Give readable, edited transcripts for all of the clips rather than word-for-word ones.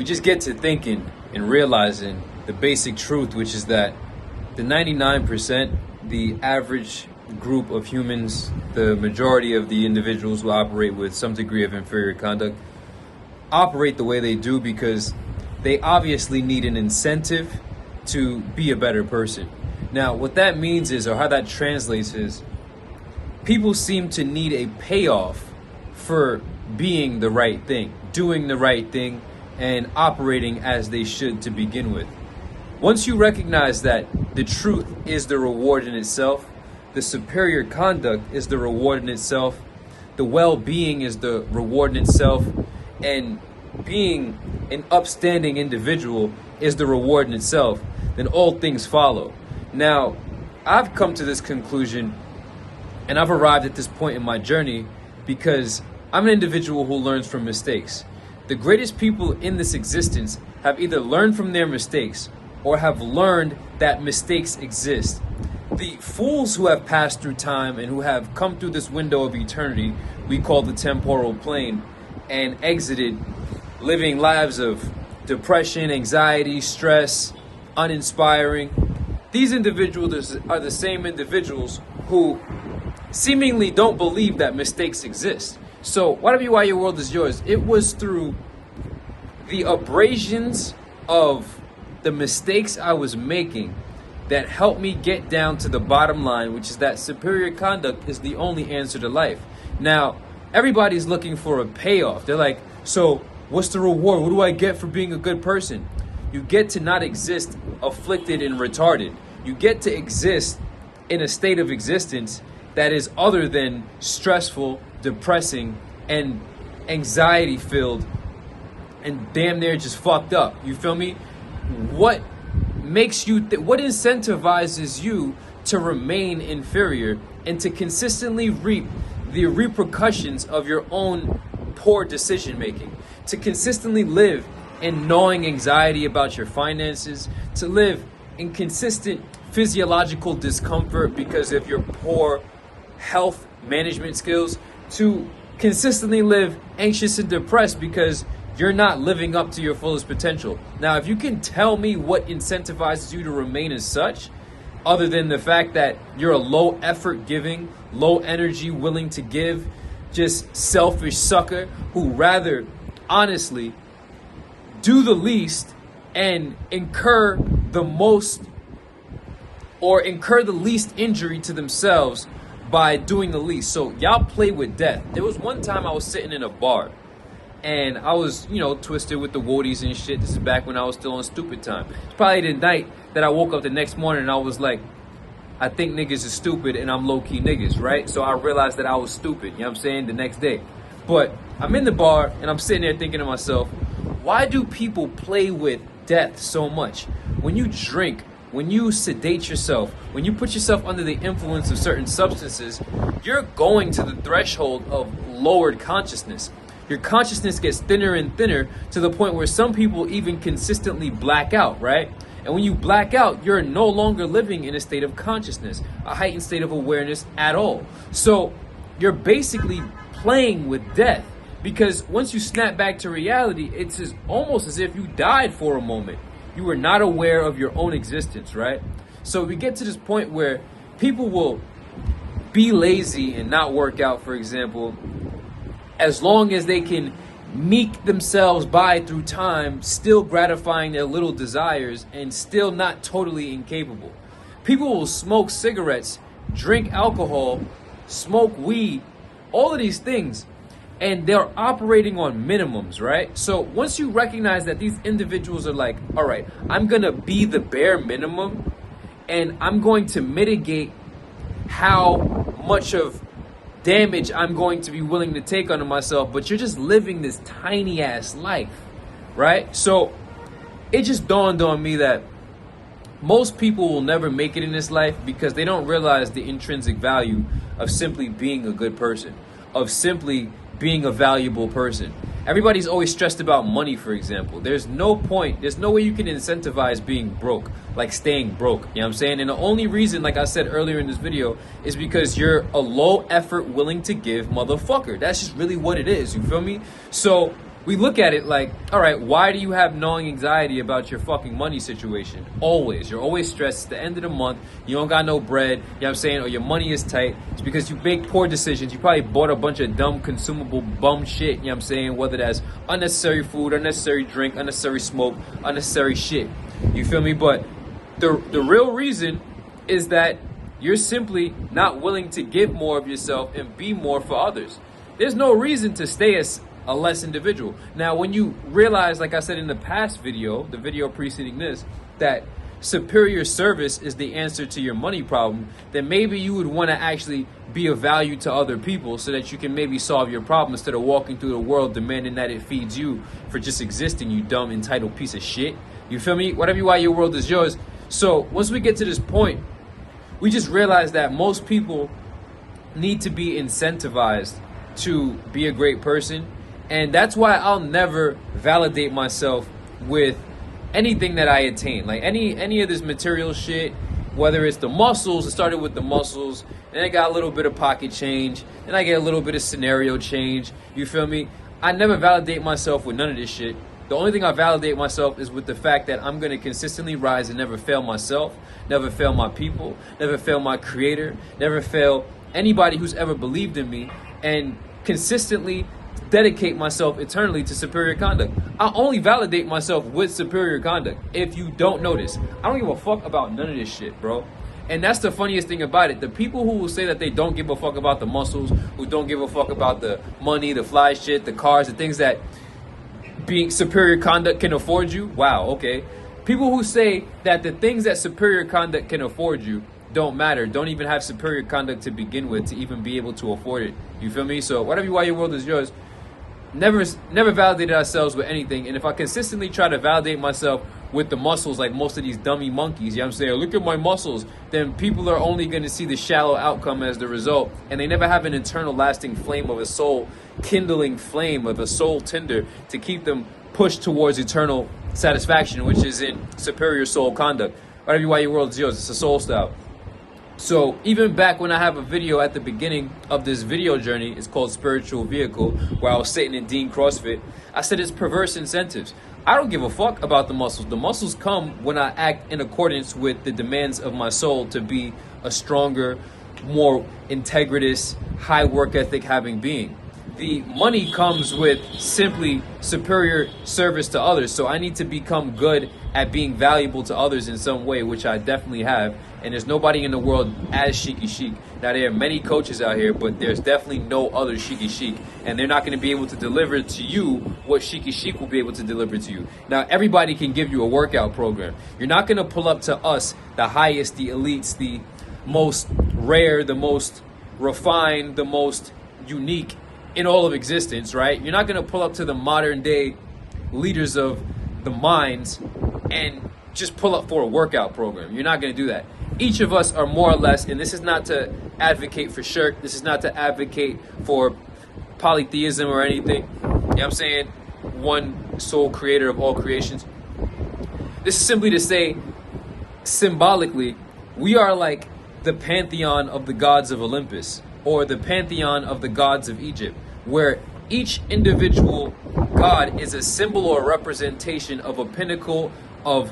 we just get to thinking and realizing the basic truth, which is that the 99%, the average group of humans, the majority of the individuals who operate with some degree of inferior conduct, operate the way they do because they obviously need an incentive to be a better person. Now, what that means is, or how that translates is, people seem to need a payoff for being the right thing, doing the right thing, and operating as they should to begin with. Once you recognize that the truth is the reward in itself, the superior conduct is the reward in itself, the well-being is the reward in itself, and being an upstanding individual is the reward in itself, then all things follow. Now, I've come to this conclusion and I've arrived at this point in my journey because I'm an individual who learns from mistakes. The greatest people in this existence have either learned from their mistakes or have learned that mistakes exist. The fools who have passed through time and who have come through this window of eternity we call the temporal plane and exited living lives of depression, anxiety, stress, uninspiring. These individuals are the same individuals who seemingly don't believe that mistakes exist. So, why your world is yours. It was through the abrasions of the mistakes I was making that helped me get down to the bottom line, which is that superior conduct is the only answer to life. Now, everybody's looking for a payoff. They're like, so what's the reward? What do I get for being a good person? You get to not exist afflicted and retarded. You get to exist in a state of existence that is other than stressful, depressing, and anxiety filled, and damn near just fucked up. You feel me? What makes you, what incentivizes you to remain inferior and to consistently reap the repercussions of your own poor decision making? To consistently live in gnawing anxiety about your finances, to live in consistent physiological discomfort because of your poor health management skills, to consistently live anxious and depressed because you're not living up to your fullest potential. Now, if you can tell me what incentivizes you to remain as such, other than the fact that you're a low effort giving, low energy willing to give, just selfish sucker who rather honestly do the least and incur the most, or incur the least injury to themselves by doing the least. So y'all play with death. There was one time I was sitting in a bar and I was, twisted with the woadies and shit. This is back when I was still on stupid time. It's probably the night that I woke up the next morning and I was like, I think niggas is stupid and I'm low-key niggas, right? So I realized that I was stupid, you know what I'm saying, the next day. But I'm in the bar and I'm sitting there thinking to myself, why do people play with death so much? When you drink, when you sedate yourself, when you put yourself under the influence of certain substances, you're going to the threshold of lowered consciousness. Your consciousness gets thinner and thinner to the point where some people even consistently black out, right? And when you black out, you're no longer living in a state of consciousness, a heightened state of awareness at all. So you're basically playing with death, because once you snap back to reality, it's almost as if you died for a moment. You were not aware of your own existence, right? So we get to this point where people will be lazy and not work out, for example, as long as they can meek themselves by through time, still gratifying their little desires and still not totally incapable. People will smoke cigarettes, drink alcohol, smoke weed, all of these things, and they're operating on minimums, right? So once you recognize that these individuals are like, all right, I'm gonna be the bare minimum and I'm going to mitigate how much of damage I'm going to be willing to take onto myself, but you're just living this tiny ass life, right? So it just dawned on me that most people will never make it in this life because they don't realize the intrinsic value of simply being a good person, of simply being a valuable person. Everybody's always stressed about money, for example. There's no point, there's no way you can incentivize being broke, like staying broke, you know what I'm saying? And the only reason, like I said earlier in this video, is because you're a low effort, willing to give motherfucker. That's just really what it is, you feel me? So we look at it like, all right, why do you have gnawing anxiety about your fucking money situation? Always. You're always stressed. It's the end of the month. You don't got no bread. You know what I'm saying? Or your money is tight. It's because you make poor decisions. You probably bought a bunch of dumb, consumable, bum shit. You know what I'm saying? Whether that's unnecessary food, unnecessary drink, unnecessary smoke, unnecessary shit. You feel me? But the real reason is that you're simply not willing to give more of yourself and be more for others. There's no reason to stay as a less individual. Now, when you realize, like I said in the past video, the video preceding this, that superior service is the answer to your money problem, then maybe you would want to actually be of value to other people so that you can maybe solve your problem instead of walking through the world demanding that it feeds you for just existing, you dumb, entitled piece of shit. You feel me? Whatever you want, your world is yours. So once we get to this point, we just realize that most people need to be incentivized to be a great person. And that's why I'll never validate myself with anything that I attain. Like any of this material shit, whether it's the muscles, it started with the muscles, then I got a little bit of pocket change, then I get a little bit of scenario change. You feel me? I never validate myself with none of this shit. The only thing I validate myself is with the fact that I'm going to consistently rise and never fail myself, never fail my people, never fail my creator, never fail anybody who's ever believed in me, and consistently dedicate myself eternally to superior conduct. I only validate myself with superior conduct. If you don't notice, I don't give a fuck about none of this shit, bro. And that's the funniest thing about it. The people who will say that they don't give a fuck about the muscles, who don't give a fuck about the money, the fly shit, the cars, the things that being superior conduct can afford you. Wow, okay. People who say that the things that superior conduct can afford you don't matter, don't even have superior conduct to begin with to even be able to afford it. You feel me? So whatever you want, your world is yours. Never validated ourselves with anything. And if I consistently try to validate myself with the muscles like most of these dummy monkeys, you know what I'm saying, look at my muscles, then people are only going to see the shallow outcome as the result, and they never have an internal lasting flame of a soul kindling flame of a soul tinder to keep them pushed towards eternal satisfaction, which is in superior soul conduct. Whatever you want, your world is yours. It's a soul style. So even back when I have a video at the beginning of this video journey, it's called Spiritual Vehicle, where I was sitting in Dean CrossFit, I said it's perverse incentives. I don't give a fuck about the muscles. The muscles come when I act in accordance with the demands of my soul to be a stronger, more integritous, high work ethic having being. The money comes with simply superior service to others. So I need to become good at being valuable to others in some way, which I definitely have. And there's nobody in the world as Sheikhy Chic. Now, there are many coaches out here, but there's definitely no other Sheikhy Chic. And they're not going to be able to deliver to you what Sheikhy Chic will be able to deliver to you. Now, everybody can give you a workout program. You're not going to pull up to us, the highest, the elites, the most rare, the most refined, the most unique in all of existence, right? You're not going to pull up to the modern day leaders of the minds and just pull up for a workout program. You're not going to do that. Each of us are more or less, and this is not to advocate for shirk, this is not to advocate for polytheism or anything. You know what I'm saying? One sole creator of all creations. This is simply to say, symbolically, we are like the pantheon of the gods of Olympus, or the pantheon of the gods of Egypt, where each individual god is a symbol or representation of a pinnacle of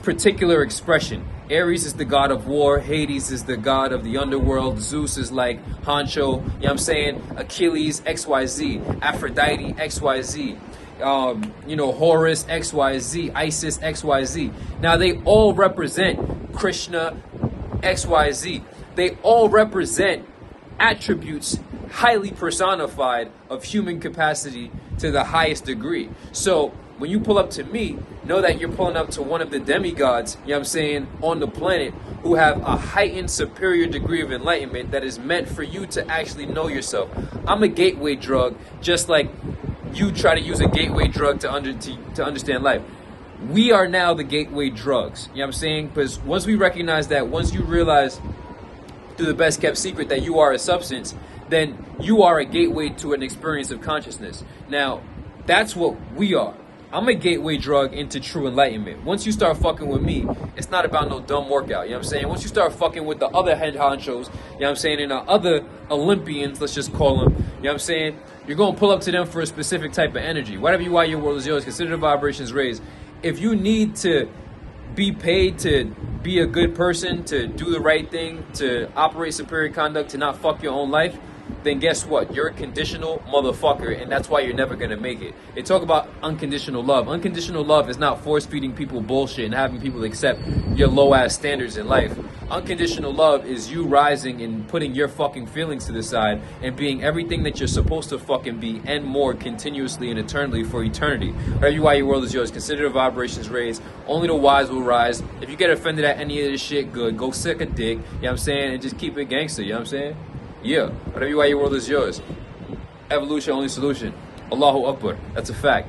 particular expression. Ares is the god of war, Hades is the god of the underworld, Zeus is like Honcho, you know what I'm saying, Achilles, XYZ, Aphrodite, XYZ, Horus, XYZ, Isis, XYZ. Now they all represent Krishna, XYZ. They all represent attributes highly personified of human capacity to the highest degree. So when you pull up to me, know that you're pulling up to one of the demigods, you know what I'm saying, on the planet, who have a heightened superior degree of enlightenment that is meant for you to actually know yourself. I'm a gateway drug, just like you try to use a gateway drug to understand life. We are now the gateway drugs, you know what I'm saying? Because once we recognize that, once you realize through the best kept secret that you are a substance, then you are a gateway to an experience of consciousness. Now, that's what we are. I'm a gateway drug into true enlightenment. Once you start fucking with me, it's not about no dumb workout, you know what I'm saying? Once you start fucking with the other head honchos, you know what I'm saying, and the other Olympians, let's just call them, you know what I'm saying? You're going to pull up to them for a specific type of energy. Whatever you are, your world is yours. Consider the vibrations raised. If you need to be paid to be a good person, to do the right thing, to operate superior conduct, to not fuck your own life, then guess what? You're a conditional motherfucker, and that's why you're never gonna make it. They talk about unconditional love. Unconditional love is not force-feeding people bullshit and having people accept your low-ass standards in life. Unconditional love is you rising and putting your fucking feelings to the side and being everything that you're supposed to fucking be and more continuously and eternally for eternity. Wherever you are, your world is yours. Consider the vibrations raised. Only the wise will rise. If you get offended at any of this shit, good. Go suck a dick, you know what I'm saying? And just keep it gangster, you know what I'm saying? Yeah, whatever you are, your world is yours. Evolution, only solution. Allahu Akbar. That's a fact.